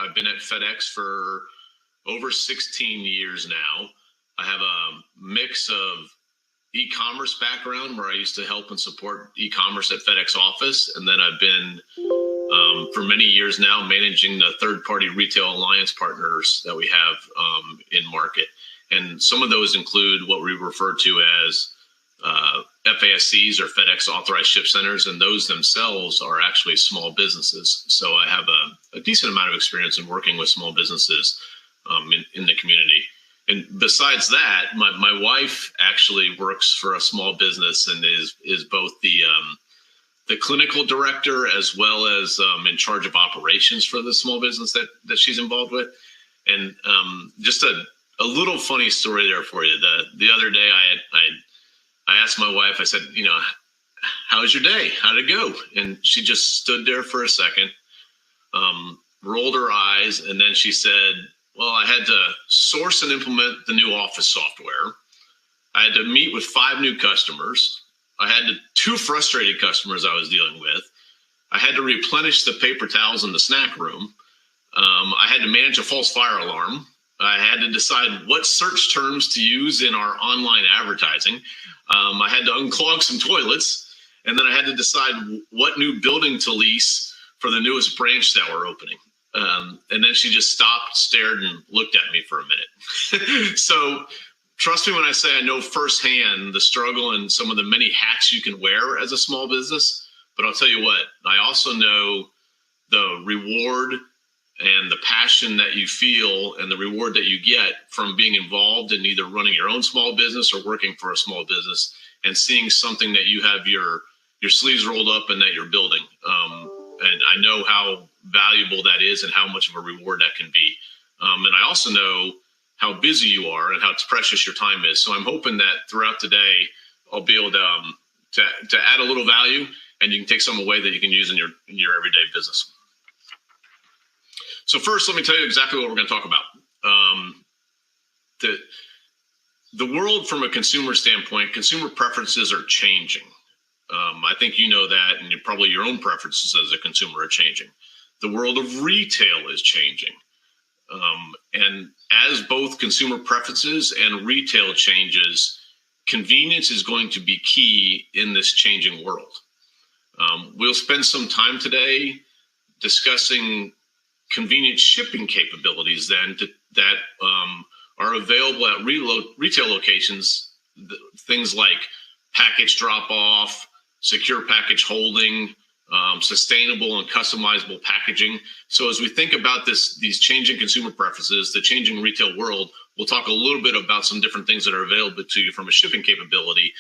I've been at FedEx for over 16 years now. I have a mix of e-commerce background where I used to help and support e-commerce at FedEx office. And then I've been, for many years now, managing the third-party retail alliance partners that we have in market. And some of those include what we refer to as FASCs, or FedEx Authorized Ship Centers, and those themselves are actually small businesses. So I have a decent amount of experience in working with small businesses in the community. And besides that, my wife actually works for a small business and is both the clinical director as well as in charge of operations for the small business that she's involved with. And just a little funny story there for you. The other day I asked my wife, I said, how's your day? How'd it go? And she just stood there for a second, rolled her eyes, and then she said, well, I had to source and implement the new Office software. I had to meet with 5 new customers. I had 2 frustrated customers I was dealing with. I had to replenish the paper towels in the snack room. I had to manage a false fire alarm. I had to decide what search terms to use in our online advertising. I had to unclog some toilets. And then I had to decide what new building to lease for the newest branch that we're opening. And then she just stopped, stared, and looked at me for a minute. So trust me when I say I know firsthand the struggle and some of the many hats you can wear as a small business. But I'll tell you what, I also know the reward and the passion that you feel and the reward that you get from being involved in either running your own small business or working for a small business and seeing something that you have your sleeves rolled up and that you're building. And I know how valuable that is and how much of a reward that can be. And I also know how busy you are and how precious your time is. So I'm hoping that throughout the day, I'll be able to add a little value, and you can take some away that you can use in your everyday business. So first, let me tell you exactly what we're going to talk about. The world from a consumer standpoint, consumer preferences are changing. I think you know that, and probably your own preferences as a consumer are changing. The world of retail is changing. And as both consumer preferences and retail changes, convenience is going to be key in this changing world. We'll spend some time today discussing convenient shipping capabilities that are available at retail locations, things like package drop-off, secure package holding, sustainable and customizable packaging. So as we think about these changing consumer preferences, the changing retail world, we'll talk a little bit about some different things that are available to you from a shipping capability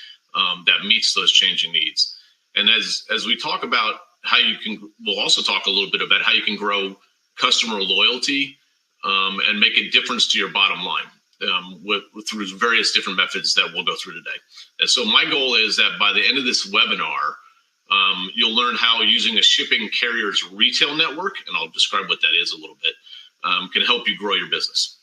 that meets those changing needs. And as we talk about we'll also talk a little bit about how you can grow customer loyalty and make a difference to your bottom line through various different methods that we'll go through today. And so my goal is that by the end of this webinar, you'll learn how using a shipping carrier's retail network, and I'll describe what that is a little bit, can help you grow your business.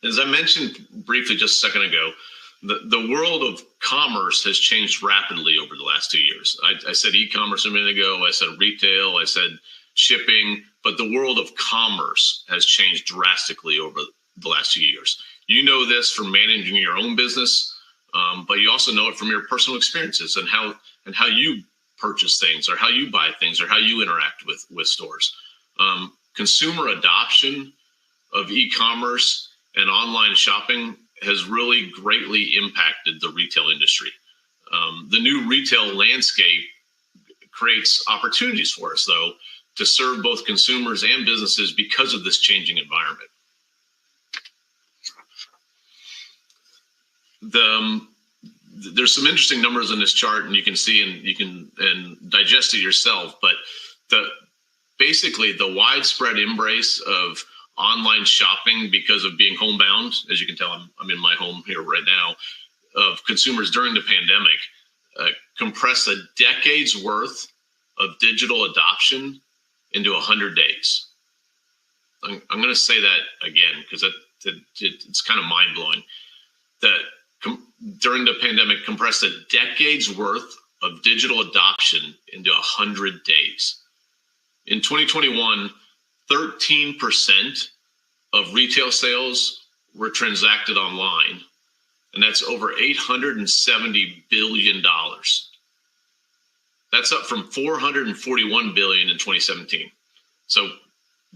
As I mentioned briefly just a second ago, the world of commerce has changed rapidly over the last 2 years. I said e-commerce a minute ago, I said retail, I said shipping, but the world of commerce has changed drastically over the last 2 years. You know this from managing your own business, but you also know it from your personal experiences and how you purchase things or how you buy things or how you interact with stores. Consumer adoption of e-commerce and online shopping has really greatly impacted the retail industry. The new retail landscape creates opportunities for us, though, to serve both consumers and businesses because of this changing environment. There's some interesting numbers in this chart, and you can see and you can digest it yourself. But basically the widespread embrace of online shopping because of being homebound, as you can tell, I'm in my home here right now, of consumers during the pandemic, compressed a decade's worth of digital adoption into 100 days. I'm going to say that again because it's kind of mind blowing. That during the pandemic, compressed a decade's worth of digital adoption into 100 days. In 2021, 13% of retail sales were transacted online, and that's over $870 billion. That's up from $441 billion in 2017. So,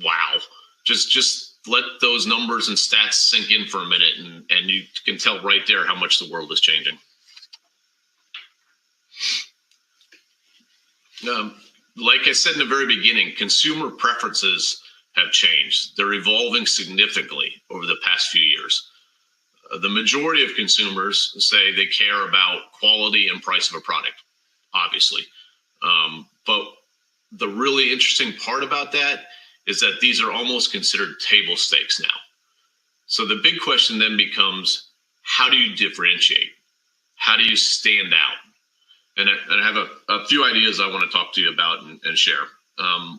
wow. Just let those numbers and stats sink in for a minute, and you can tell right there how much the world is changing. Like I said in the very beginning, consumer preferences have changed. They're evolving significantly over the past few years. The majority of consumers say they care about quality and price of a product, obviously. But the really interesting part about that is that these are almost considered table stakes now. So the big question then becomes, how do you differentiate? How do you stand out? And I have a few ideas I want to talk to you about and share.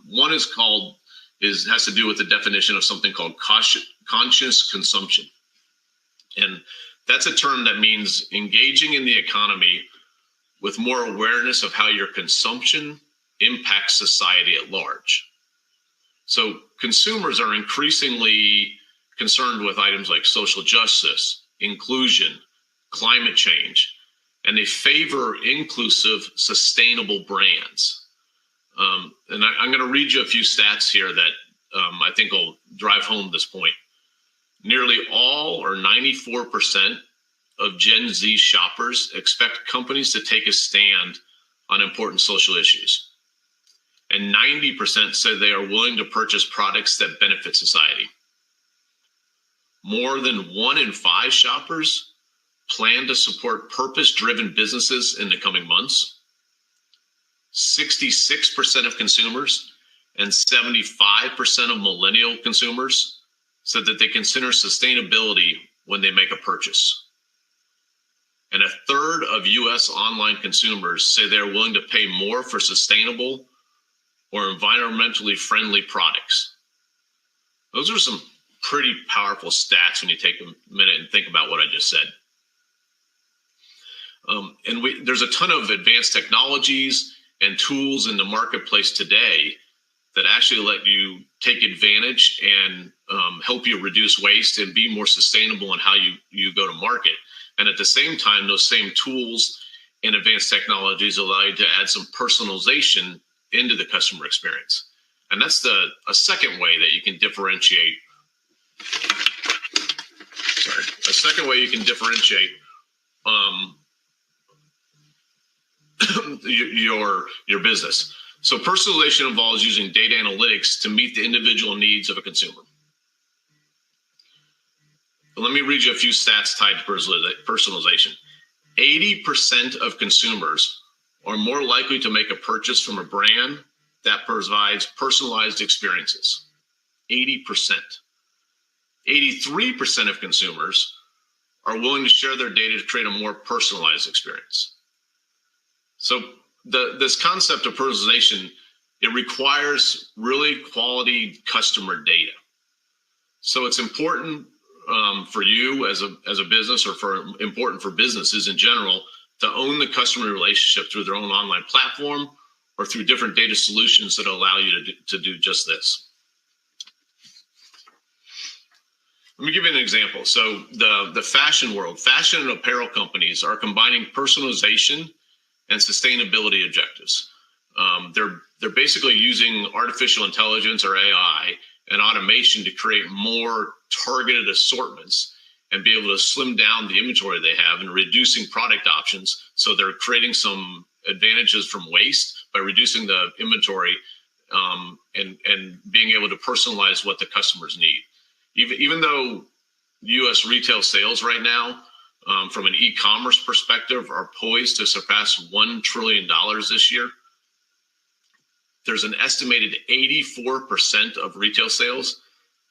One has to do with the definition of something called conscious consumption. And that's a term that means engaging in the economy with more awareness of how your consumption impacts society at large. So consumers are increasingly concerned with items like social justice, inclusion, climate change, and they favor inclusive, sustainable brands. And I'm going to read you a few stats here that I think will drive home this point. Nearly all, or 94%, of Gen Z shoppers expect companies to take a stand on important social issues. And 90% say they are willing to purchase products that benefit society. More than 1 in 5 shoppers plan to support purpose-driven businesses in the coming months. 66% of consumers and 75% of millennial consumers said that they consider sustainability when they make a purchase. And a third of US online consumers say they're willing to pay more for sustainable or environmentally friendly products. Those are some pretty powerful stats when you take a minute and think about what I just said. There's a ton of advanced technologies and tools in the marketplace today that actually let you take advantage and help you reduce waste and be more sustainable in how you go to market. And at the same time, those same tools and advanced technologies allow you to add some personalization into the customer experience. And that's a second way that you can differentiate. A second way you can differentiate your business. So personalization involves using data analytics to meet the individual needs of a consumer. Let me read you a few stats tied to personalization. 80% of consumers are more likely to make a purchase from a brand that provides personalized experiences. 80%. 83% of consumers are willing to share their data to create a more personalized experience. So this concept of personalization, it requires really quality customer data. So it's important for you as a business, or important for businesses in general, to own the customer relationship through their own online platform or through different data solutions that allow you to do just this. Let me give you an example. So the fashion world, fashion and apparel companies are combining personalization and sustainability objectives. They're basically using artificial intelligence, or AI, and automation to create more targeted assortments and be able to slim down the inventory they have and reducing product options. So they're creating some advantages from waste by reducing the inventory and being able to personalize what the customers need. Even though U.S. retail sales right now, from an e-commerce perspective, are poised to surpass $1 trillion this year, there's an estimated 84% of retail sales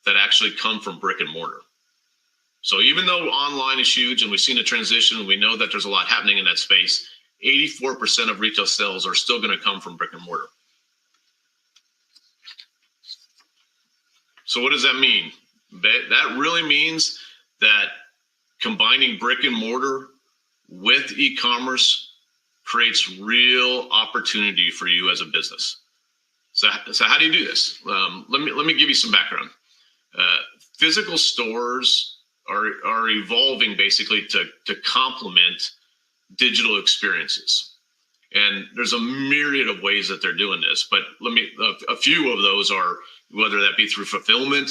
that actually come from brick and mortar. So even though online is huge and we've seen a transition, we know that there's a lot happening in that space, 84% of retail sales are still going to come from brick and mortar. So what does that mean? That really means that combining brick and mortar with e-commerce creates real opportunity for you as a business. So how do you do this? Let me give you some background. Physical stores are evolving basically to complement digital experiences. And there's a myriad of ways that they're doing this, but a few of those are, whether that be through fulfillment,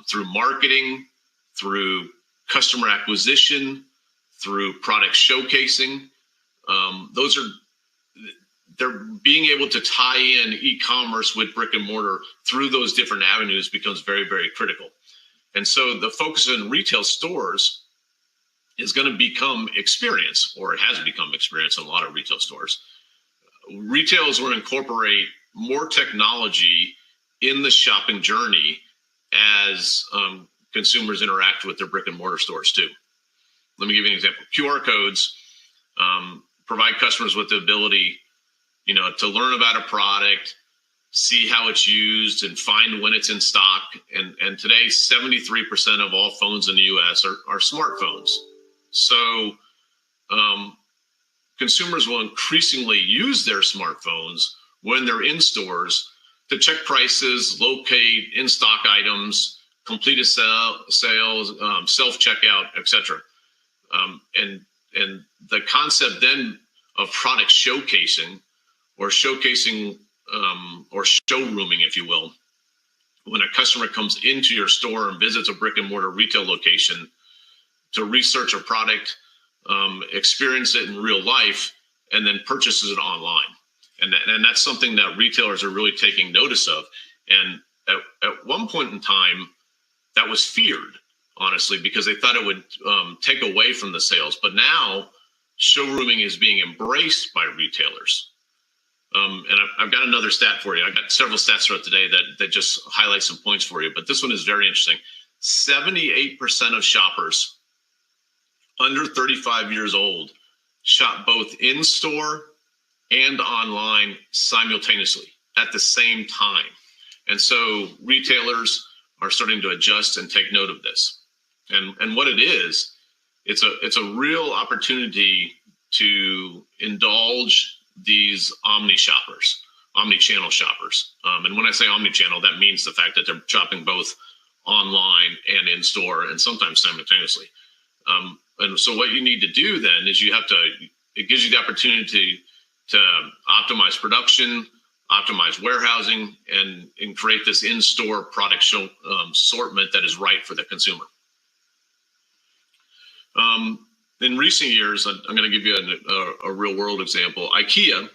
through marketing, through customer acquisition, through product showcasing. They're being able to tie in e-commerce with brick and mortar through those different avenues becomes very, very critical. And so the focus in retail stores is going to become experience, or it has become experience in a lot of retail stores. Retailers will incorporate more technology in the shopping journey as consumers interact with their brick and mortar stores too. Let me give you an example. QR codes provide customers with the ability, to learn about a product, see how it's used, and find when it's in stock. And today, 73% of all phones in the U.S. are smartphones. So consumers will increasingly use their smartphones when they're in stores to check prices, locate in-stock items, complete a sales, self-checkout, etc. And the concept then of product showcasing or showrooming, if you will, when a customer comes into your store and visits a brick and mortar retail location to research a product, experience it in real life, and then purchases it online. And that's something that retailers are really taking notice of. And at one point in time, that was feared, honestly, because they thought it would take away from the sales. But now, showrooming is being embraced by retailers. And I've got another stat for you. I've got several stats throughout today that just highlight some points for you. But this one is very interesting. 78% of shoppers under 35 years old shop both in-store and online simultaneously at the same time. And so retailers are starting to adjust and take note of this. And what it is, it's a real opportunity to indulge these omni-channel shoppers. And when I say omni-channel, that means the fact that they're shopping both online and in-store, and sometimes simultaneously. And so what you need to do then is it gives you the opportunity to optimize production, optimize warehousing, and create this in-store product assortment that is right for the consumer. In recent years, I'm going to give you a real world example. IKEA,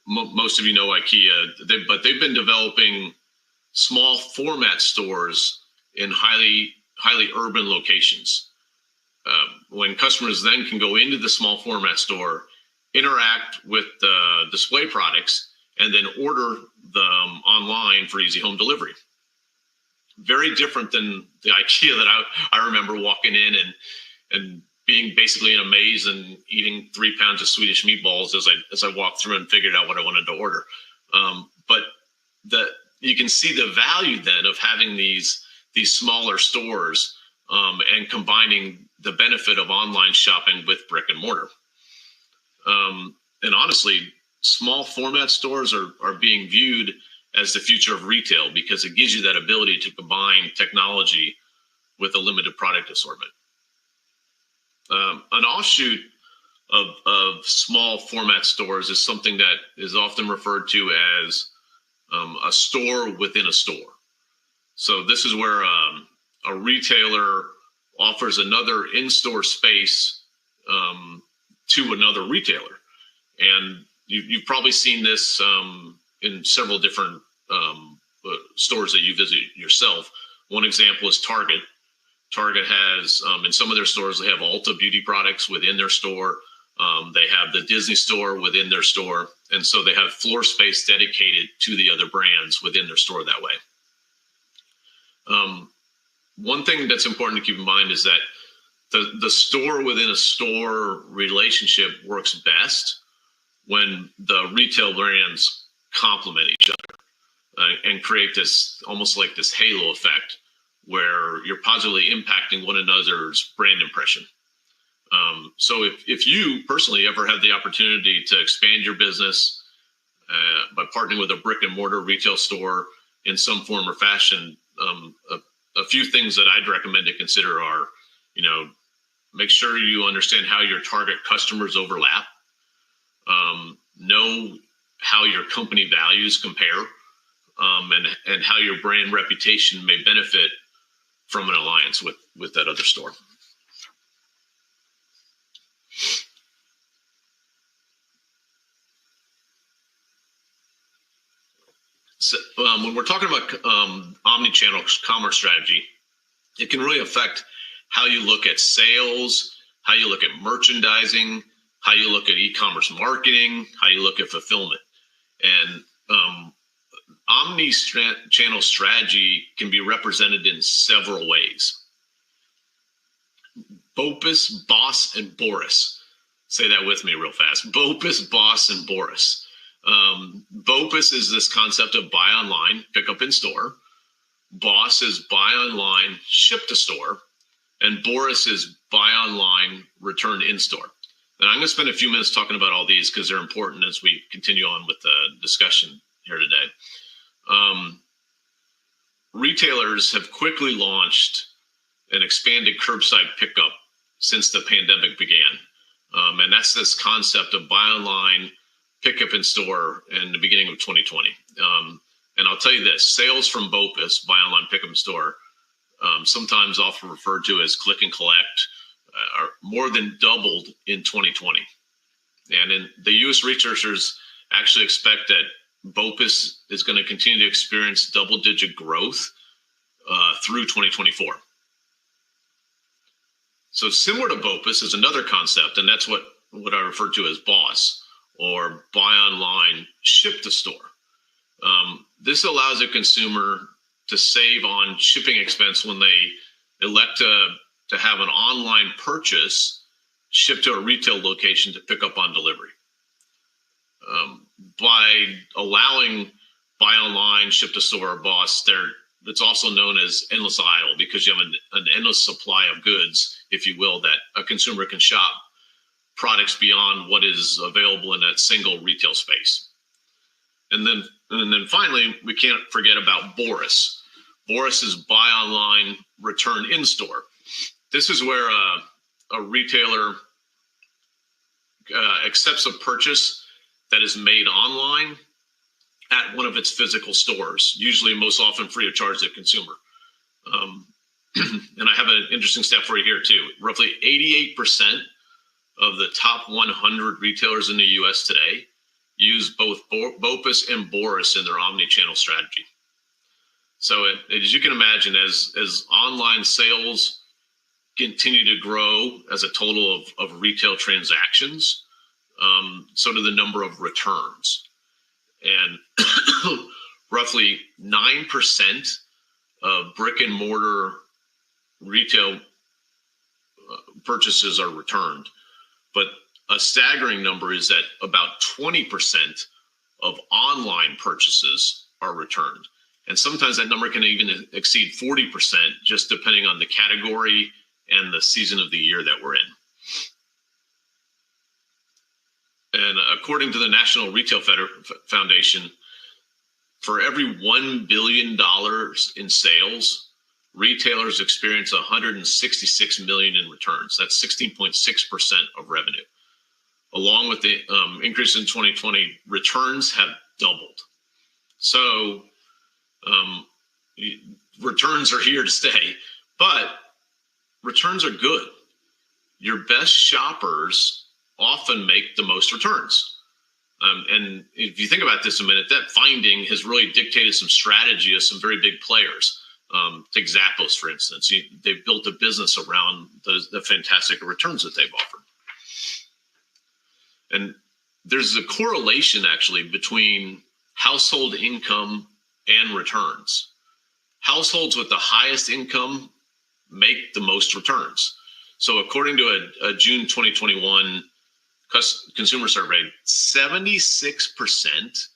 most of you know IKEA, but they've been developing small format stores in highly urban locations. When customers then can go into the small format store, interact with the display products, and then order them online for easy home delivery. Very different than the IKEA that I remember walking in and being basically in a maze and eating 3 pounds of Swedish meatballs as I walked through and figured out what I wanted to order. But you can see the value then of having these smaller stores and combining the benefit of online shopping with brick and mortar. And honestly, small format stores are being viewed as the future of retail because it gives you that ability to combine technology with a limited product assortment. An offshoot of small format stores is something that is often referred to as a store within a store. So this is where a retailer offers another in-store space to another retailer. And you've probably seen this in several different stores that you visit yourself. One example is Target. Target has, in some of their stores, they have Ulta beauty products within their store. They have the Disney store within their store. And so they have floor space dedicated to the other brands within their store that way. One thing that's important to keep in mind is that the store within a store relationship works best when the retail brands complement each other and create this almost like this halo effect where you're positively impacting one another's brand impression. So if you personally ever have the opportunity to expand your business by partnering with a brick and mortar retail store in some form or fashion, a few things that I'd recommend to consider are, make sure you understand how your target customers overlap, know how your company values compare, and how your brand reputation may benefit from an alliance with that other store. So, when we're talking about omni-channel commerce strategy, it can really affect how you look at sales, how you look at merchandising, how you look at e-commerce marketing, how you look at fulfillment. And omni-channel strategy can be represented in several ways. BOPUS, BOSS, and BORUS. Say that with me real fast. BOPUS, BOSS, and BORUS. BOPUS is this concept of buy online, pick up in store. BOSS is buy online, ship to store. And BORUS is buy online, return in store. And I'm going to spend a few minutes talking about all these because they're important as we continue on with the discussion here today. Retailers have quickly launched an expanded curbside pickup since the pandemic began. And that's this concept of buy online, pick up in store in the beginning of 2020. And I'll tell you this, sales from BOPUS, buy online, pick up in store, sometimes often referred to as click and collect, are more than doubled in 2020. And in the US researchers actually expect that BOPUS is going to continue to experience double-digit growth through 2024. So similar to BOPUS is another concept, and that's what I refer to as BOSS, or buy online, ship to store. This allows a consumer to save on shipping expense when they elect to have an online purchase shipped to a retail location to pick up on delivery. By allowing buy online, ship to store, or BOSS, it's also known as endless aisle because you have an endless supply of goods, if you will, that a consumer can shop products beyond what is available in that single retail space. And then finally, we can't forget about BORUS. BORUS is buy online, return in store. This is where a retailer accepts a purchase that is made online at one of its physical stores, usually most often free of charge to the consumer. And I have an interesting stat for you here too. Roughly 88% of the top 100 retailers in the US today use both BOPUS and BORUS in their omni-channel strategy. So as you can imagine, as online sales continue to grow as a total of retail transactions, so do the number of returns. And roughly 9% of brick and mortar retail purchases are returned. But a staggering number is that about 20% of online purchases are returned. And sometimes that number can even exceed 40%, just depending on the category and the season of the year that we're in. And according to the National Retail Foundation, for every $1 billion in sales, retailers experience 166 million in returns. That's 16.6% of revenue. Along with the increase in 2020, returns have doubled. So returns are here to stay, but returns are good. Your best shoppers often make the most returns. And if you think about this a minute, that finding has really dictated some strategy of some very big players. Take Zappos, for instance. They've built a business around the fantastic returns that they've offered. And there's a correlation actually between household income and returns. Households with the highest income make the most returns. So according to a June 2021 consumer survey, 76%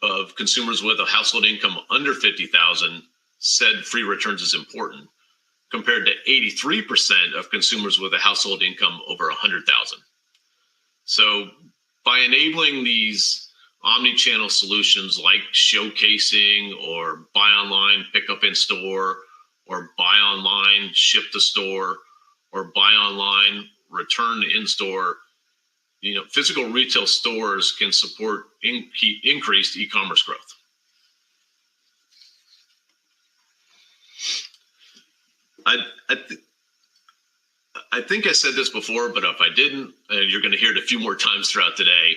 of consumers with a household income under $50,000 said free returns is important. compared to 83% of consumers with a household income over 100,000. So by enabling these omni-channel solutions like showcasing or buy online, pick up in store, or buy online, ship to store, or buy online, return in store, physical retail stores can support increased e-commerce growth. I think I said this before, but if I didn't, you're going to hear it a few more times throughout today.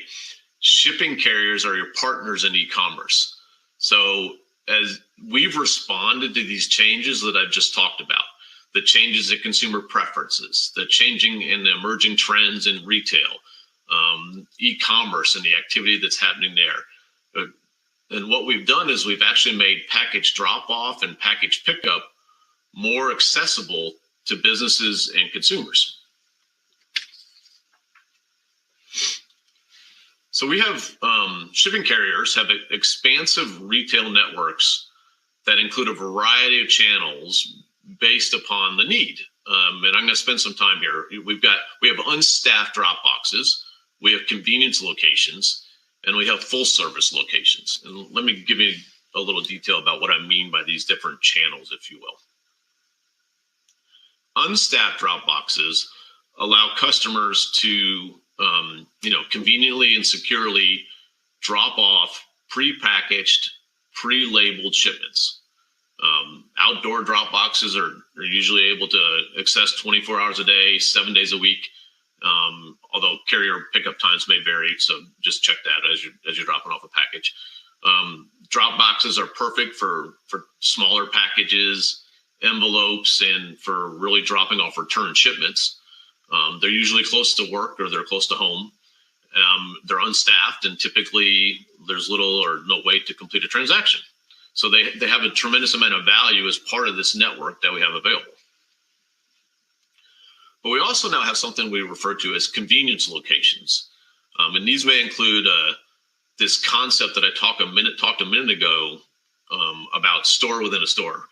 Shipping carriers are your partners in e-commerce. So as we've responded to these changes that I've just talked about, the changes in consumer preferences, the changing and the emerging trends in retail, e-commerce and the activity that's happening there. And what we've done is we've actually made package drop-off and package pickup more accessible to businesses and consumers. So we have shipping carriers have expansive retail networks that include a variety of channels based upon the need. And I'm going to spend some time here. We have unstaffed drop boxes, we have convenience locations, and we have full service locations. And let me give you a little detail about what I mean by these different channels, if you will. Unstaffed drop boxes allow customers to conveniently and securely drop off prepackaged, pre-labeled shipments. Outdoor drop boxes are usually able to access 24 hours a day, 7 days a week, although carrier pickup times may vary, so just check that as you're dropping off a package. Drop boxes are perfect for smaller packages, envelopes, and for really dropping off return shipments. They're usually close to work or they're close to home. They're unstaffed, and typically there's little or no way to complete a transaction. So they have a tremendous amount of value as part of this network that we have available. But we also now have something we refer to as convenience locations. And these may include this concept that I talked a minute ago about store within a store.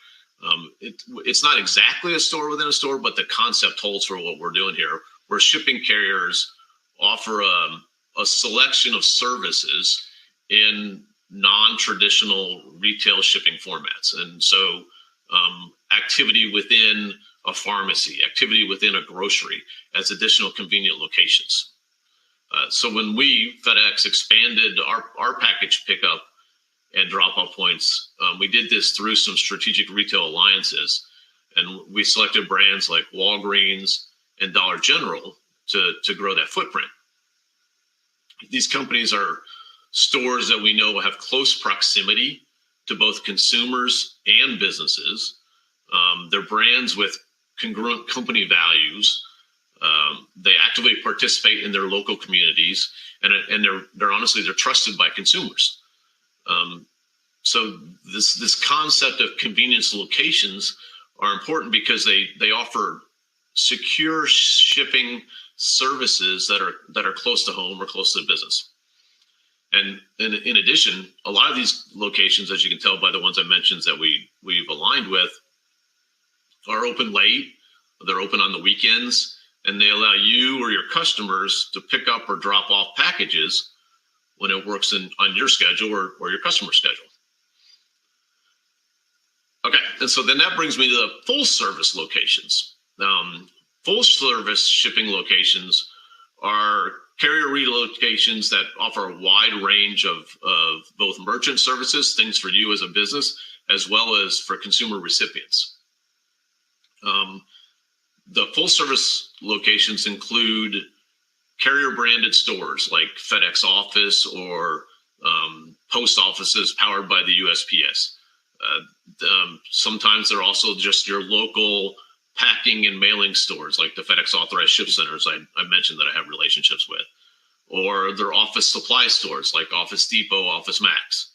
It's not exactly a store within a store, but the concept holds for what we're doing here, where shipping carriers offer a selection of services in non-traditional retail shipping formats. And so activity within a pharmacy, activity within a grocery as additional convenient locations. So when we, FedEx, expanded our package pickup and drop-off points, we did this through some strategic retail alliances, and we selected brands like Walgreens and Dollar General to grow that footprint. These companies are stores that we know will have close proximity to both consumers and businesses. They're brands with congruent company values. They actively participate in their local communities, and they're honestly, they're trusted by consumers. So this concept of convenience locations are important because they offer secure shipping services that are close to home or close to the business. And in addition, a lot of these locations, as you can tell by the ones I mentioned that we've aligned with, are open late. They're open on the weekends, and they allow you or your customers to pick up or drop off packages when it works on your schedule or your customer's schedule. Okay, and so then that brings me to the full service locations. Full service shipping locations are carrier relocations that offer a wide range of both merchant services, things for you as a business, as well as for consumer recipients. The full service locations include carrier branded stores like FedEx Office or post offices powered by the USPS. Sometimes they're also just your local packing and mailing stores like the FedEx authorized ship centers I mentioned that I have relationships with, or their office supply stores like Office Depot, Office Max.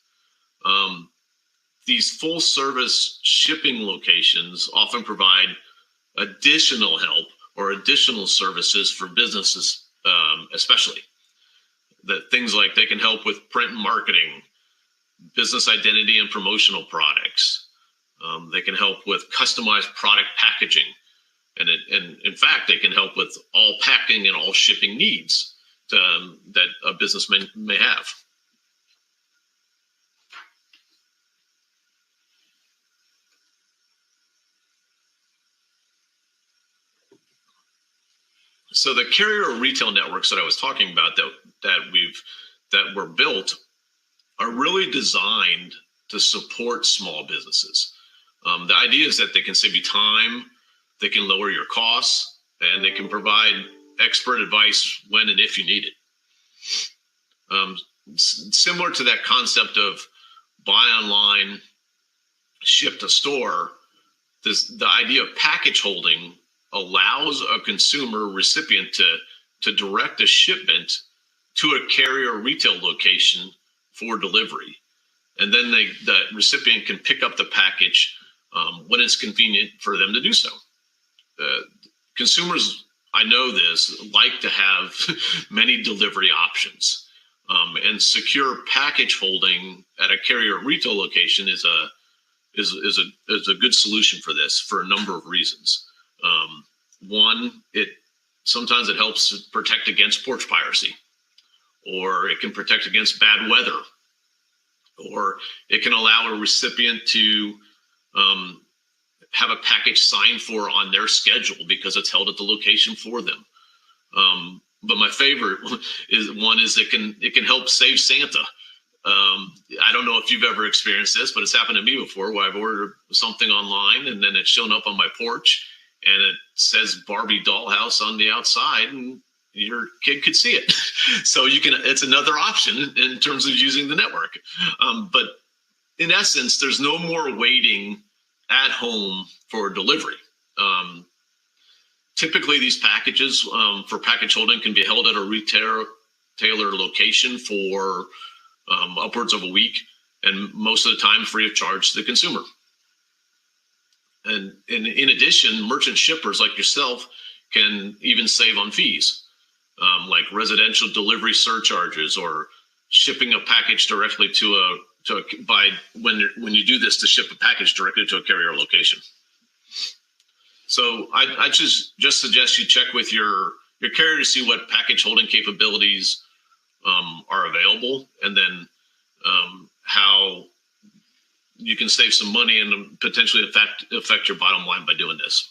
These full service shipping locations often provide additional help or additional services for businesses, especially that things like they can help with print and marketing, business identity and promotional products, They can help with customized product packaging. And in fact, they can help with all packing and all shipping needs that a businessman may have. So the carrier retail networks that I was talking about that were built are really designed to support small businesses. The idea is that they can save you time, they can lower your costs, and they can provide expert advice when and if you need it. Similar to that concept of buy online, ship to store, the idea of package holding allows a consumer recipient to direct a shipment to a carrier retail location for delivery. And then the recipient can pick up the package when it's convenient for them to do so. Consumers, I know this, like to have many delivery options. And secure package holding at a carrier retail location is a good solution for this for a number of reasons. One, sometimes it helps protect against porch piracy, or it can protect against bad weather, or it can allow a recipient to have a package signed for on their schedule because it's held at the location for them. But my favorite is it can help save Santa. I don't know if you've ever experienced this, but it's happened to me before where I've ordered something online and then it's shown up on my porch and it says Barbie dollhouse on the outside and your kid could see it. So it's another option in terms of using the network. But in essence, there's no more waiting at home for delivery. Typically, these packages for package holding can be held at a retailer location for upwards of a week, and most of the time free of charge to the consumer. And in addition, merchant shippers like yourself can even save on fees, like residential delivery surcharges or shipping a package directly when you do this to ship a package directly to a carrier location. So I just suggest you check with your carrier to see what package holding capabilities are available, and then how you can save some money and potentially affect your bottom line by doing this.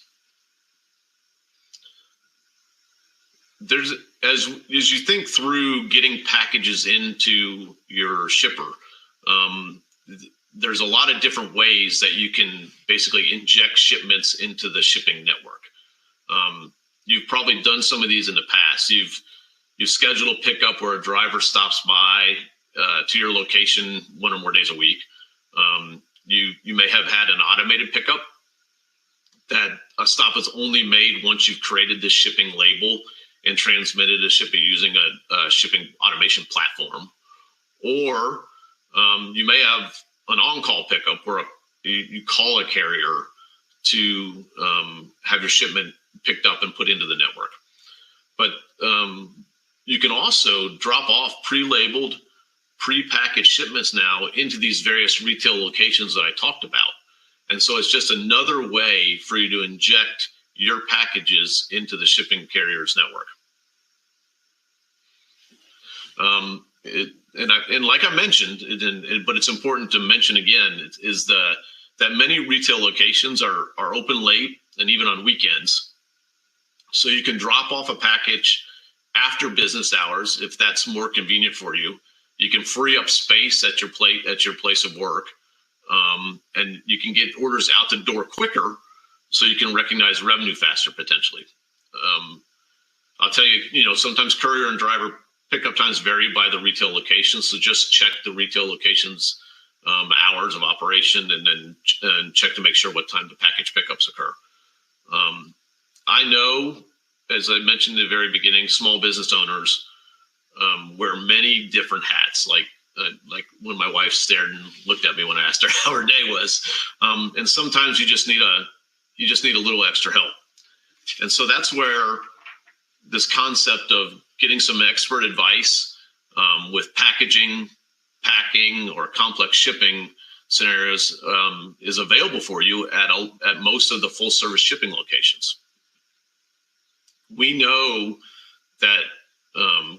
As you think through getting packages into your shipper, there's a lot of different ways that you can basically inject shipments into the shipping network. You've probably done some of these in the past. You've scheduled a pickup where a driver stops by to your location one or more days a week. You may have had an automated pickup that a stop is only made once you've created the shipping label and transmitted a shipping using a shipping automation platform. Or you may have an on-call pickup where you call a carrier to have your shipment picked up and put into the network. But you can also drop off pre-labeled, pre-packaged shipments now into these various retail locations that I talked about. And so it's just another way for you to inject your packages into the shipping carrier's network. And like I mentioned, but it's important to mention again, is that many retail locations are open late and even on weekends. So you can drop off a package after business hours if that's more convenient for you. You can free up space at your place of work, and you can get orders out the door quicker, so you can recognize revenue faster potentially. I'll tell you, sometimes courier and driver pickup times vary by the retail location, so just check the retail location's hours of operation, and then check to make sure what time the package pickups occur. I know, as I mentioned at the very beginning, small business owners wear many different hats, like when my wife stared and looked at me when I asked her how her day was. And sometimes you just need a little extra help. And so that's where this concept of getting some expert advice with packaging, packing, or complex shipping scenarios is available for you at most of the full service shipping locations. We know that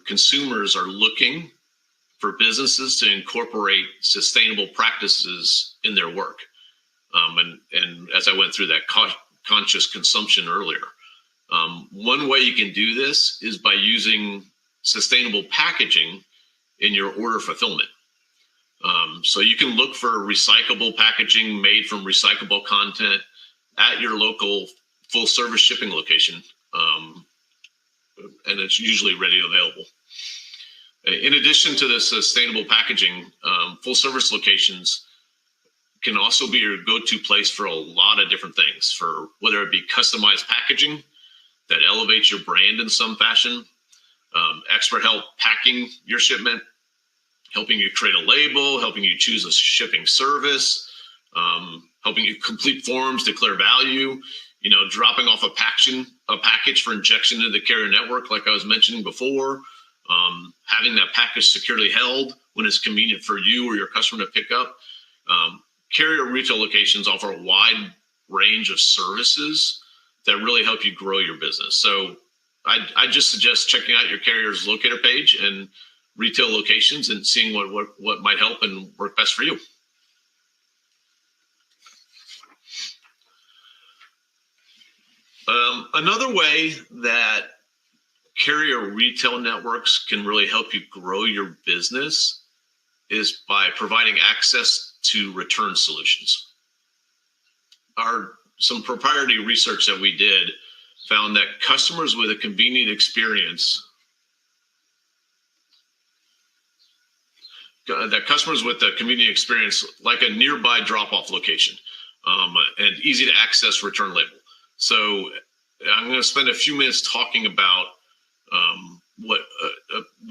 consumers are looking for businesses to incorporate sustainable practices in their work. And as I went through that conscious consumption earlier, one way you can do this is by using sustainable packaging in your order fulfillment. So you can look for recyclable packaging made from recyclable content at your local full service shipping location. And it's usually ready available. In addition to the sustainable packaging, full service locations can also be your go-to place for a lot of different things, for whether it be customized packaging that elevates your brand in some fashion, expert help packing your shipment, helping you create a label, helping you choose a shipping service, helping you complete forms, declare value, dropping off a package for injection into the carrier network, like I was mentioning before, having that package securely held when it's convenient for you or your customer to pick up. Carrier retail locations offer a wide range of services that really help you grow your business. So I just suggest checking out your carrier's locator page and retail locations and seeing what might help and work best for you. Another way that carrier retail networks can really help you grow your business is by providing access to return solutions. Some proprietary research that we did found that customers with a convenient experience, like a nearby drop-off location, and easy to access return label. So I'm going to spend a few minutes talking about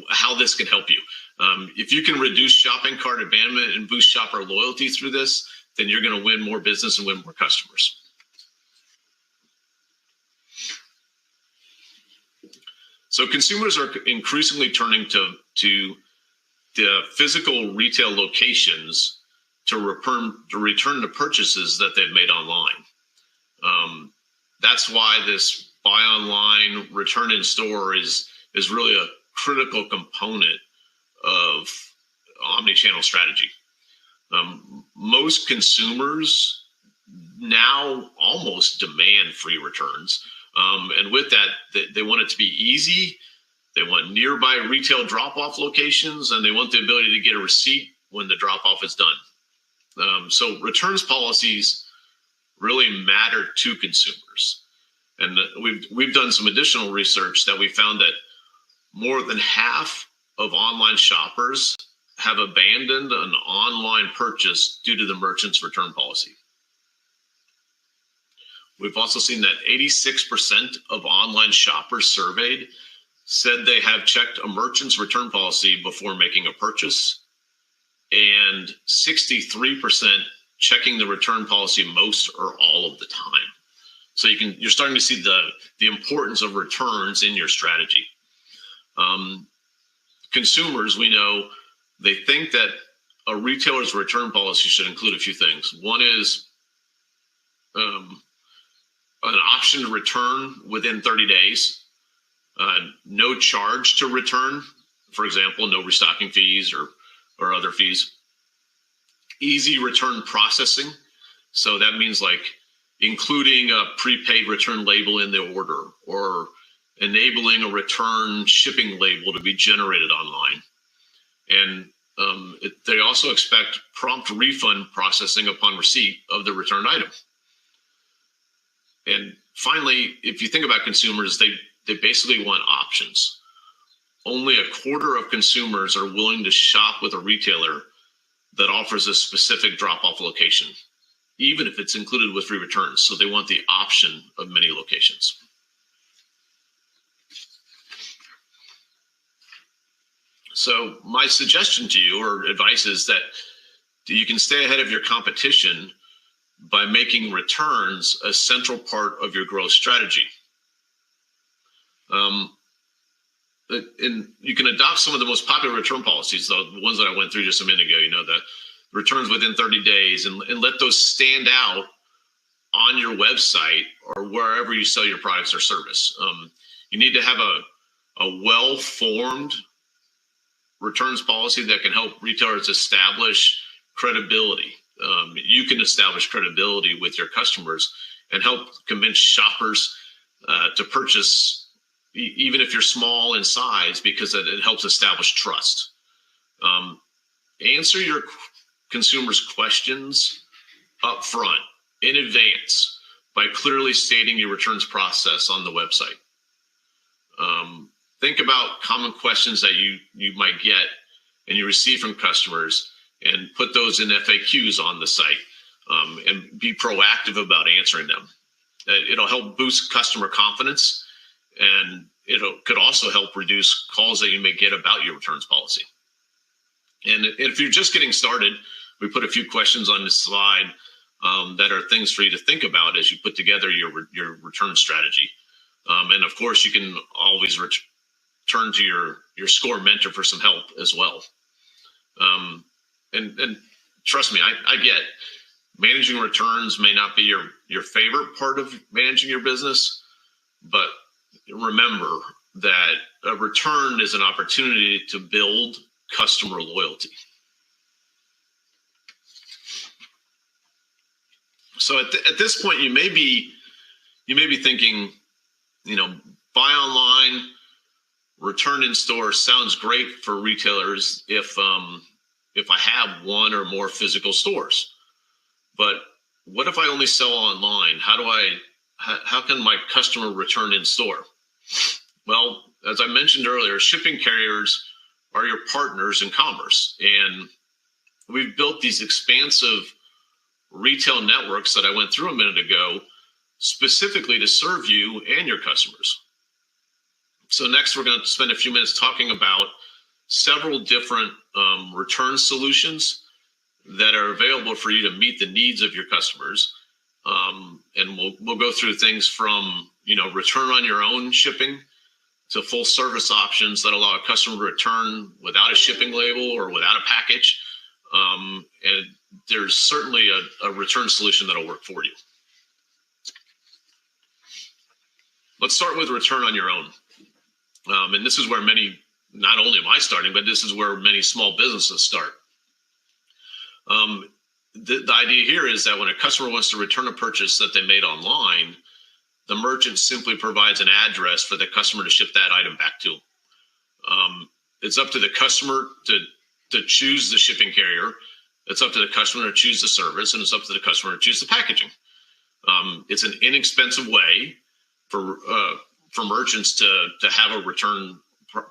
how this can help you. If you can reduce shopping cart abandonment and boost shopper loyalty through this, then you're going to win more business and win more customers. So consumers are increasingly turning to the physical retail locations to return the purchases that they've made online. That's why this buy online, return in store is really a critical component of omnichannel strategy. Most consumers now almost demand free returns. And with that, they want it to be easy. They want nearby retail drop-off locations, and they want the ability to get a receipt when the drop-off is done. So returns policies really matter to consumers. And we've done some additional research that we found that more than half of online shoppers have abandoned an online purchase due to the merchant's return policy. We've also seen that 86% of online shoppers surveyed said they have checked a merchant's return policy before making a purchase, and 63% checking the return policy most or all of the time. So you're starting to see the importance of returns in your strategy. Consumers, we know, they think that a retailer's return policy should include a few things. One is an option to return within 30 days, no charge to return, for example, no restocking fees or other fees, easy return processing. So that means like including a prepaid return label in the order or enabling a return shipping label to be generated online. And they also expect prompt refund processing upon receipt of the returned item. And finally, if you think about consumers, they basically want options. Only a quarter of consumers are willing to shop with a retailer that offers a specific drop-off location, even if it's included with free returns. So they want the option of many locations. So my suggestion to you or advice is that you can stay ahead of your competition by making returns a central part of your growth strategy. And you can adopt some of the most popular return policies, the ones that I went through just a minute ago, returns within 30 days, and let those stand out on your website or wherever you sell your products or service. You need to have a well-formed returns policy that can help retailers establish credibility. You can establish credibility with your customers and help convince shoppers to purchase, even if you're small in size, because it helps establish trust. Answer your consumers' questions up front in advance by clearly stating your returns process on the website. Think about common questions that you might get and you receive from customers, and put those in FAQs on the site, and be proactive about answering them. It'll help boost customer confidence, and could also help reduce calls that you may get about your returns policy. And if you're just getting started, we put a few questions on this slide that are things for you to think about as you put together your return strategy. And of course, you can always turn to your SCORE mentor for some help as well. And trust me, I get managing returns may not be your favorite part of managing your business, but remember that a return is an opportunity to build customer loyalty. So at this point, you may be thinking, buy online, return in store sounds great for retailers if I have one or more physical stores. But what if I only sell online? How can my customer return in store? Well, as I mentioned earlier, shipping carriers are your partners in commerce, and we've built these expansive retail networks that I went through a minute ago specifically to serve you and your customers. So next, we're going to spend a few minutes talking about several different return solutions that are available for you to meet the needs of your customers. And we'll go through things from, return on your own shipping to full service options that allow a customer to return without a shipping label or without a package. And there's certainly a return solution that'll work for you. Let's start with return on your own. And this is where not only am I starting, but this is where many small businesses start. The idea here is that when a customer wants to return a purchase that they made online, the merchant simply provides an address for the customer to ship that item back to. It's up to the customer to choose the shipping carrier. It's up to the customer to choose the service, and it's up to the customer to choose the packaging. It's an inexpensive way for merchants to have a return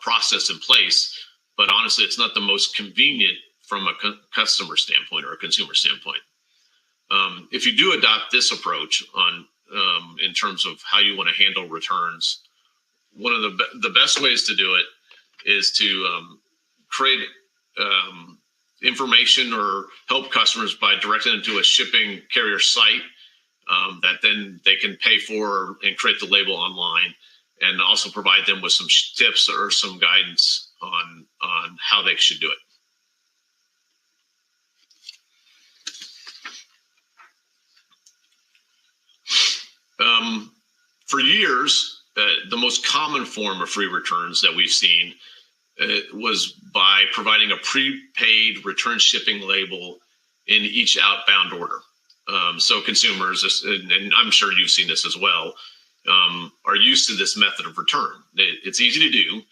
process in place, but honestly, it's not the most convenient from a customer standpoint or a consumer standpoint. If you do adopt this approach in terms of how you want to handle returns, one of the best ways to do it is to create information or help customers by directing them to a shipping carrier site that then they can pay for and create the label online, and also provide them with some tips or some guidance on how they should do it. For years, the most common form of free returns that we've seen was by providing a prepaid return shipping label in each outbound order. So consumers, and I'm sure you've seen this as well, are used to this method of return. It's easy to do.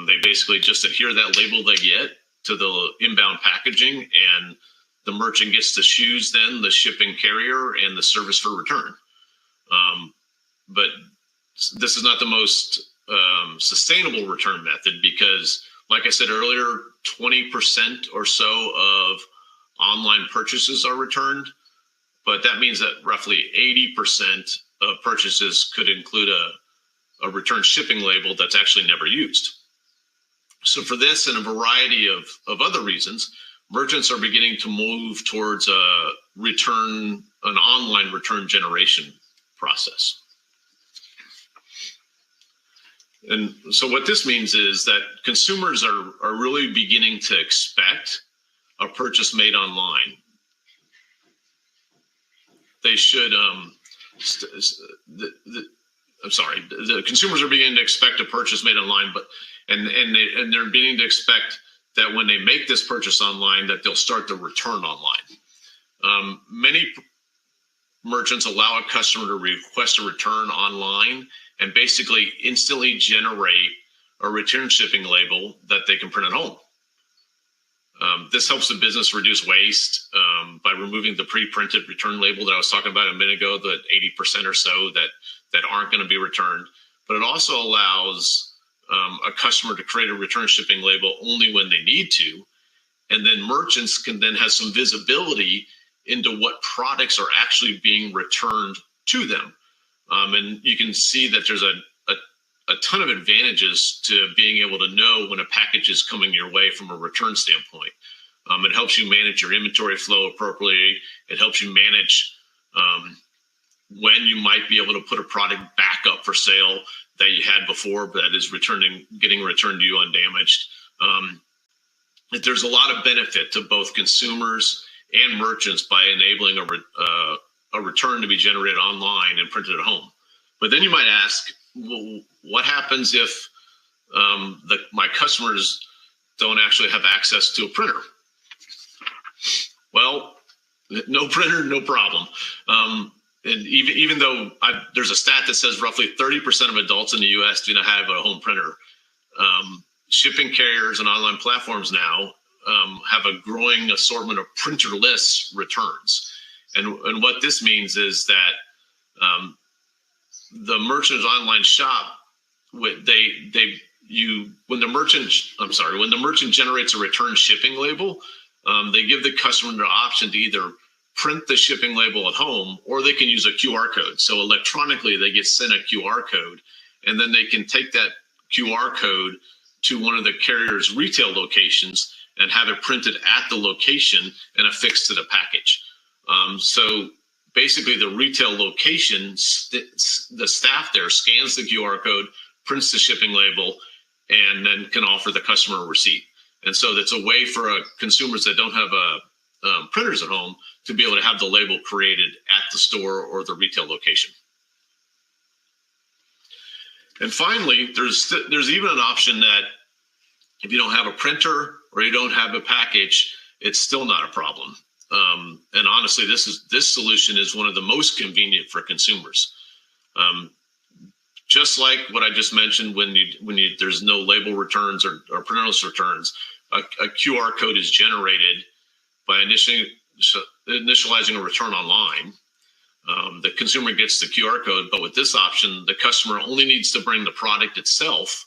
They basically just adhere that label they get to the inbound packaging, and the merchant gets to choose then the shipping carrier and the service for return. But this is not the most sustainable return method because, like I said earlier, 20% or so of online purchases are returned, but that means that roughly 80% of purchases could include a return shipping label that's actually never used. So for this and a variety of other reasons, merchants are beginning to move towards an online return generation process. And so what this means is that consumers are really beginning to expect a purchase made online. They should, the consumers are beginning to expect a purchase made online, and they're beginning to expect that when they make this purchase online, that they'll start the return online. Many merchants allow a customer to request a return online and basically instantly generate a return shipping label that they can print at home. This helps the business reduce waste by removing the pre-printed return label that I was talking about a minute ago, the 80% or so that aren't going to be returned. But it also allows a customer to create a return shipping label only when they need to. And then merchants can then have some visibility into what products are actually being returned to them. And you can see that there's a ton of advantages to being able to know when a package is coming your way from a return standpoint. It helps you manage your inventory flow appropriately. It helps you manage when you might be able to put a product back up for sale that you had before that is getting returned to you undamaged. There's a lot of benefit to both consumers and merchants by enabling a return to be generated online and printed at home. But then you might ask, well, what happens if my customers don't actually have access to a printer? Well, no printer, no problem. And even though there's a stat that says roughly 30% of adults in the U.S. do not have a home printer, shipping carriers and online platforms now have a growing assortment of printerless returns. And what this means is that the merchant's online shop, when the merchant generates a return shipping label, they give the customer the option to either print the shipping label at home, or they can use a QR code. So electronically, they get sent a QR code, and then they can take that QR code to one of the carrier's retail locations and have it printed at the location and affixed to the package. So basically, the retail location, the staff there scans the QR code, prints the shipping label, and then can offer the customer a receipt. And so that's a way for consumers that don't have printers at home to be able to have the label created at the store or the retail location. And finally, there's even an option that if you don't have a printer or you don't have a package, it's still not a problem. And honestly, this solution is one of the most convenient for consumers. Just like what I just mentioned, when there's no label returns or printerless returns, a QR code is generated by initializing a return online. The consumer gets the QR code, but with this option, the customer only needs to bring the product itself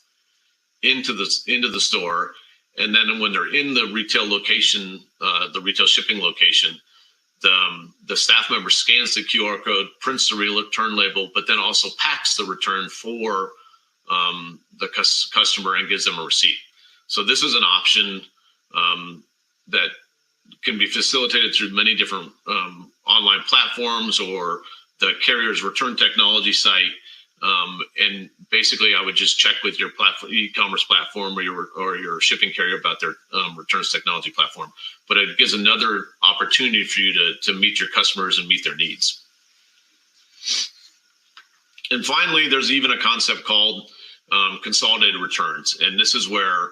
into the store. And then when they're in the retail location, the retail shipping location, the staff member scans the QR code, prints the return label, but then also packs the return for the customer and gives them a receipt. So this is an option that can be facilitated through many different online platforms or the carrier's return technology site. And basically, I would just check with your e-commerce platform or your shipping carrier about their returns technology platform. But it gives another opportunity for you to meet your customers and meet their needs. And finally, there's even a concept called consolidated returns. And this is where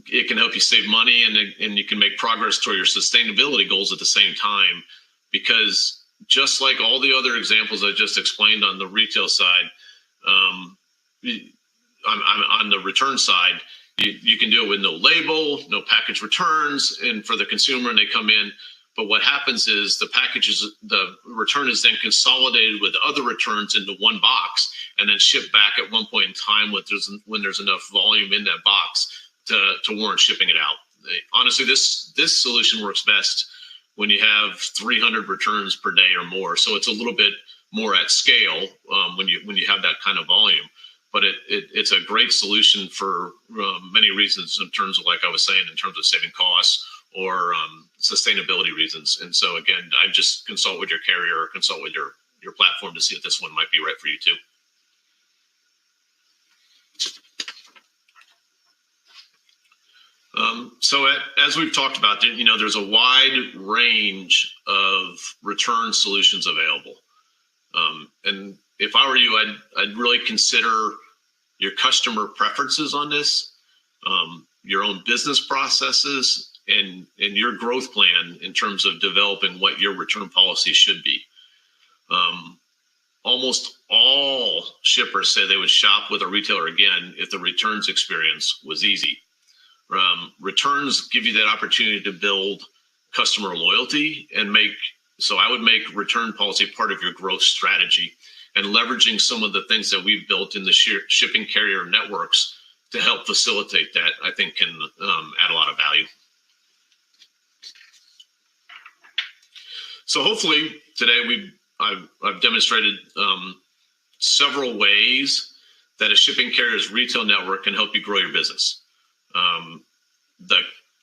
it can help you save money and you can make progress toward your sustainability goals at the same time, because just like all the other examples I just explained on the retail side, on the return side, you can do it with no label, no package returns, and for the consumer, and they come in. But what happens is the return is then consolidated with other returns into one box and then shipped back at one point in time when there's enough volume in that box to warrant shipping it out. Honestly, this solution works best when you have 300 returns per day or more. So it's a little bit more at scale when you have that kind of volume. But it's a great solution for many reasons in terms of, like I was saying, in terms of saving costs or sustainability reasons. And so again, I just consult with your carrier or consult with your platform to see if this one might be right for you too. As we've talked about, there's a wide range of return solutions available. And if I were you, I'd really consider your customer preferences on this, your own business processes, and your growth plan in terms of developing what your return policy should be. Almost all shippers say they would shop with a retailer again if the returns experience was easy. Returns give you that opportunity to build customer loyalty so I would make return policy part of your growth strategy, and leveraging some of the things that we've built in the shipping carrier networks to help facilitate that, I think can add a lot of value. So hopefully today I've demonstrated several ways that a shipping carrier's retail network can help you grow your business. The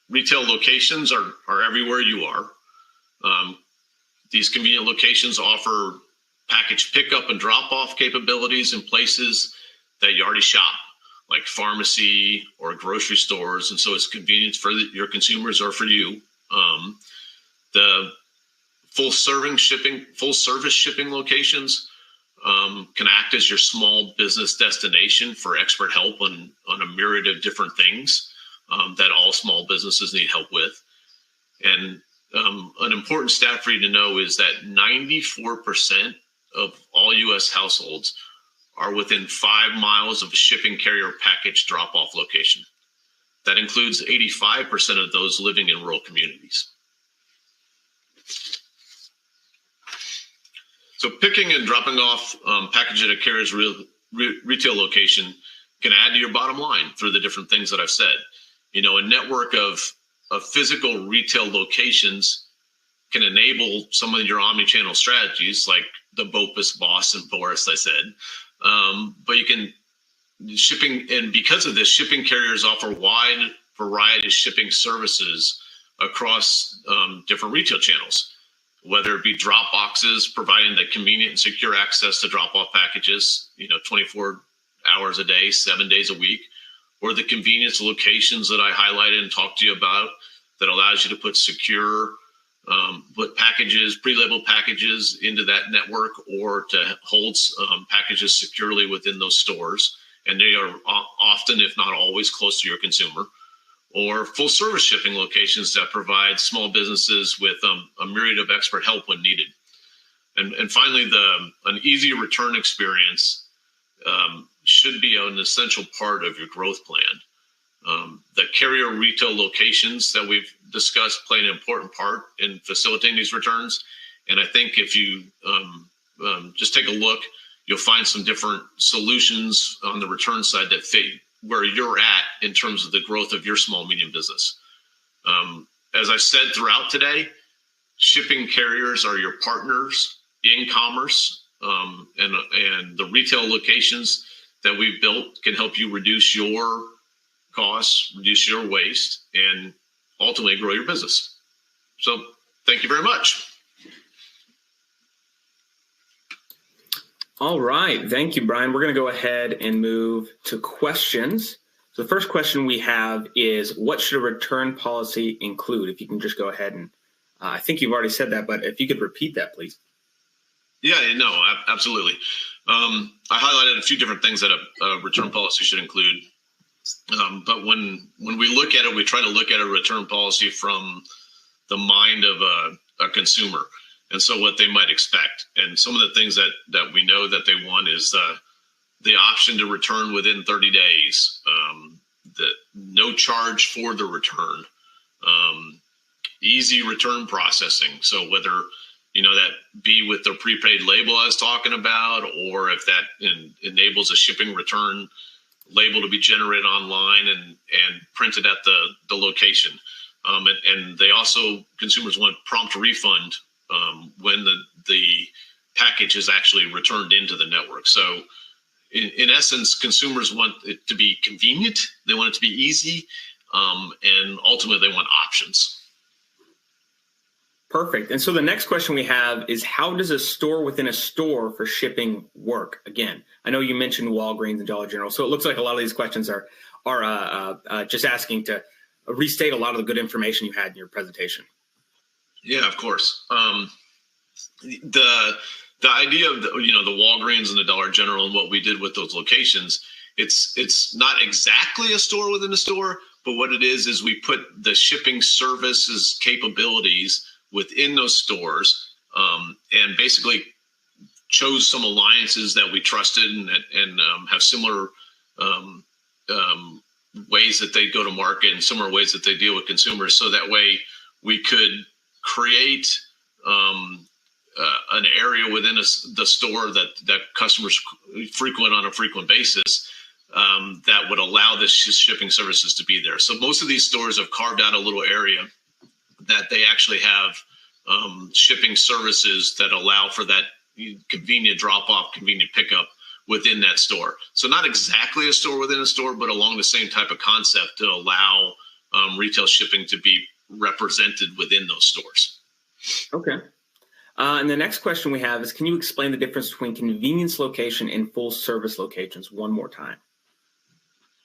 retail locations are everywhere you are. These convenient locations offer package pickup and drop-off capabilities in places that you already shop, like pharmacy or grocery stores, and so it's convenient for your consumers or for you. The full service shipping locations can act as your small business destination for expert help on a myriad of different things that all small businesses need help with. And an important stat for you to know is that 94% of all U.S. households are within 5 miles of a shipping carrier package drop-off location. That includes 85% of those living in rural communities. So picking and dropping off package at a carrier's retail location can add to your bottom line through the different things that I've said. A network of physical retail locations can enable some of your omni-channel strategies, like the BOPUS, BOSS, and Boris, I said. But you can and because of this, shipping carriers offer wide variety of shipping services across different retail channels, whether it be drop boxes, providing the convenient and secure access to drop off packages, 24 hours a day, 7 days a week, or the convenience locations that I highlighted and talked to you about that allows you to put secure, put packages, pre-labeled packages into that network, or to hold packages securely within those stores. And they are often, if not always, close to your consumer. Or full service shipping locations that provide small businesses with a myriad of expert help when needed. And finally, an easy return experience should be an essential part of your growth plan. The carrier retail locations that we've discussed play an important part in facilitating these returns. And I think if you just take a look, you'll find some different solutions on the return side that fit where you're at in terms of the growth of your small, medium business. As I said throughout today, shipping carriers are your partners in commerce, and the retail locations that we've built can help you reduce your costs, reduce your waste, and ultimately grow your business. So thank you very much. All right. Thank you, Brian. We're going to go ahead and move to questions. So the first question we have is, what should a return policy include? If you can just go ahead and, I think you've already said that, but if you could repeat that, please. Yeah, no, absolutely. I highlighted a few different things that a return policy should include. But when we look at it, we try to look at a return policy from the mind of a consumer. And so what they might expect. And some of the things that we know that they want is the option to return within 30 days, the no charge for the return, easy return processing. So whether, that be with the prepaid label I was talking about, or if that enables a shipping return label to be generated online and printed at the location. And they also, consumers want prompt refund when the package is actually returned into the network. So in essence, consumers want it to be convenient. They want it to be easy. And ultimately they want options. Perfect. And so the next question we have is, how does a store within a store for shipping work? Again, I know you mentioned Walgreens and Dollar General, so it looks like a lot of these questions are just asking to restate a lot of the good information you had in your presentation. Yeah, of course. The idea of the Walgreens and the Dollar General and what we did with those locations, it's not exactly a store within a store, but what it is we put the shipping services capabilities within those stores, and basically chose some alliances that we trusted and have similar ways that they go to market and similar ways that they deal with consumers. So that way we could create an area within the store that customers frequent on a frequent basis, that would allow the shipping services to be there. So most of these stores have carved out a little area that they actually have shipping services that allow for that convenient drop-off, convenient pickup within that store. So not exactly a store within a store, but along the same type of concept to allow retail shipping to be represented within those stores. Okay. And the next question we have is, can you explain the difference between convenience location and full service locations one more time?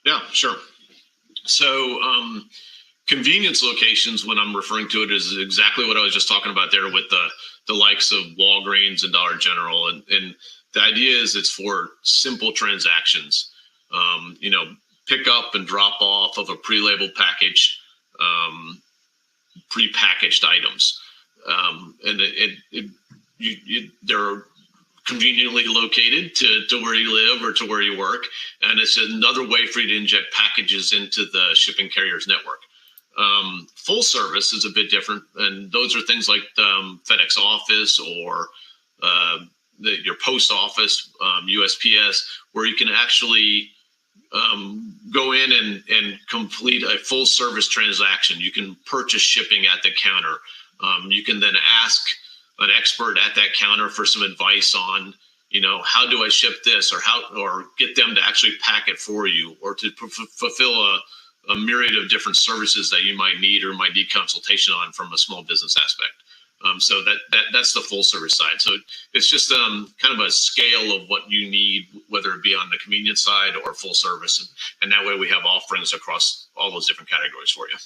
Yeah, sure. So convenience locations, when I'm referring to it, is exactly what I was just talking about there with the likes of Walgreens and Dollar General. And the idea is it's for simple transactions, pick up and drop off of a pre-labeled package, pre-packaged items. And they're conveniently located to where you live or to where you work. And it's another way for you to inject packages into the shipping carrier's network. Full service is a bit different. And those are things like FedEx office or your post office, USPS, where you can actually go in and complete a full service transaction. You can purchase shipping at the counter. You can then ask an expert at that counter for some advice on, how do I ship this, or get them to actually pack it for you, or to fulfill a myriad of different services that you might need or might need consultation on from a small business aspect. So that's the full service side. So it's just kind of a scale of what you need, whether it be on the convenience side or full service. And that way we have offerings across all those different categories for you.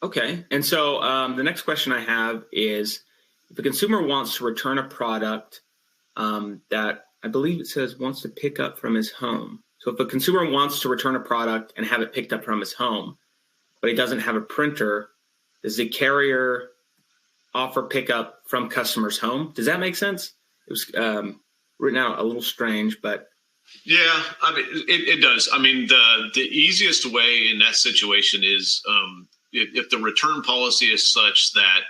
Okay. And so the next question I have is, if a consumer wants to return a product that I believe it says wants to pick up from his home. So if a consumer wants to return a product and have it picked up from his home, but he doesn't have a printer, does the carrier offer pickup from customer's home? Does that make sense? It was written out a little strange, but. Yeah, I mean, it does. I mean, the easiest way in that situation is if the return policy is such that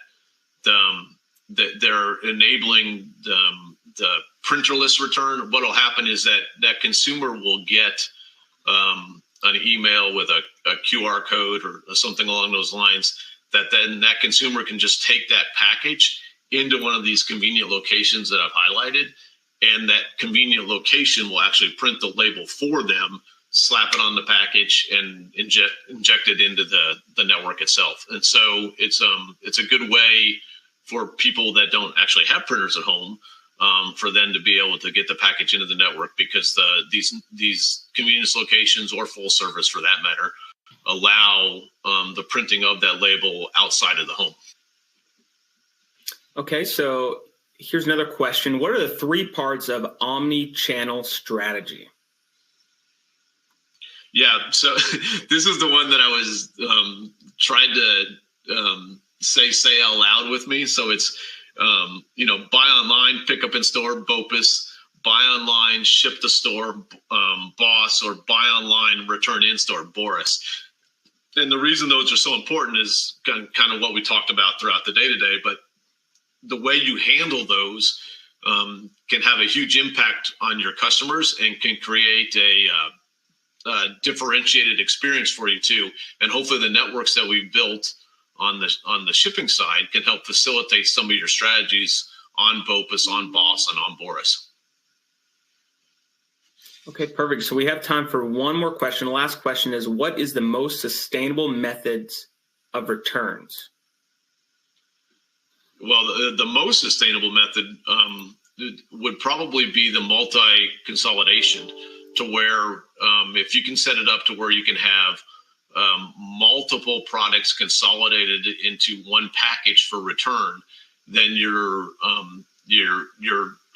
that they're enabling the printerless return, what will happen is that consumer will get an email with a QR code or something along those lines, that then that consumer can just take that package into one of these convenient locations that I've highlighted, and that convenient location will actually print the label for them, slap it on the package, and inject it into the network itself. And so it's a good way for people that don't actually have printers at home, for them to be able to get the package into the network, because these convenience locations, or full service for that matter, allow the printing of that label outside of the home. Okay, so here's another question. What are the 3 parts of omni-channel strategy? Yeah, so this is the one that I was trying to say out loud with me. So it's, buy online, pick up in store, BOPUS, buy online, ship to store, BOSS, or buy online, return in store, BORIS. And the reason those are so important is kind of what we talked about throughout the day today, but the way you handle those can have a huge impact on your customers and can create a differentiated experience for you too. And hopefully the networks that we've built on the shipping side can help facilitate some of your strategies on BOPUS, on BOSS, and on BORIS. Okay, perfect. So we have time for one more question. The last question is, what is the most sustainable methods of returns? Well, the most sustainable method would probably be the multi-consolidation, to where if you can set it up to where you can have multiple products consolidated into one package for return, then you're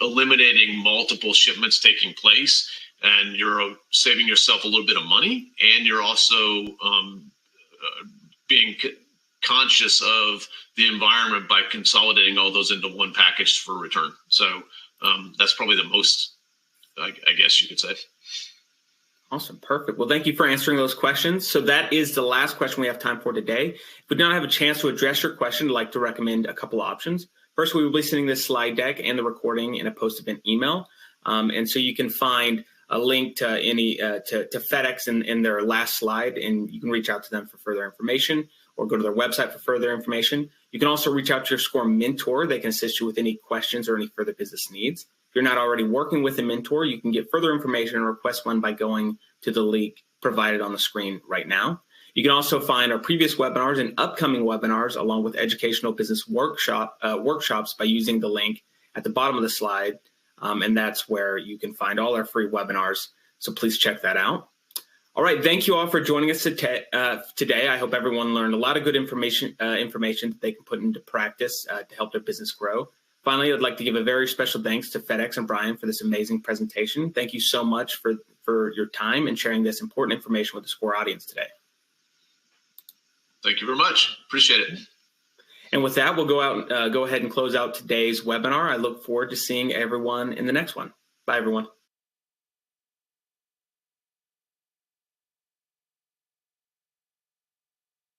eliminating multiple shipments taking place, and you're saving yourself a little bit of money, and you're also being conscious of the environment by consolidating all those into one package for return. So that's probably the most, I guess you could say. Awesome. Perfect. Well, thank you for answering those questions. So that is the last question we have time for today. If we don't have a chance to address your question, I'd like to recommend a couple of options. First, we will be sending this slide deck and the recording in a post-event email. And so you can find a link to to FedEx in their last slide, and you can reach out to them for further information or go to their website for further information. You can also reach out to your SCORE mentor. They can assist you with any questions or any further business needs. If you're not already working with a mentor, you can get further information and request one by going to the link provided on the screen right now. You can also find our previous webinars and upcoming webinars along with educational business workshops by using the link at the bottom of the slide. And that's where you can find all our free webinars. So please check that out. All right. Thank you all for joining us today. I hope everyone learned a lot of good information that they can put into practice to help their business grow. Finally, I'd like to give a very special thanks to FedEx and Brian for this amazing presentation. Thank you so much for your time and sharing this important information with the SCORE audience today. Thank you very much. Appreciate it. And with that, we'll go ahead and close out today's webinar. I look forward to seeing everyone in the next one. Bye, everyone.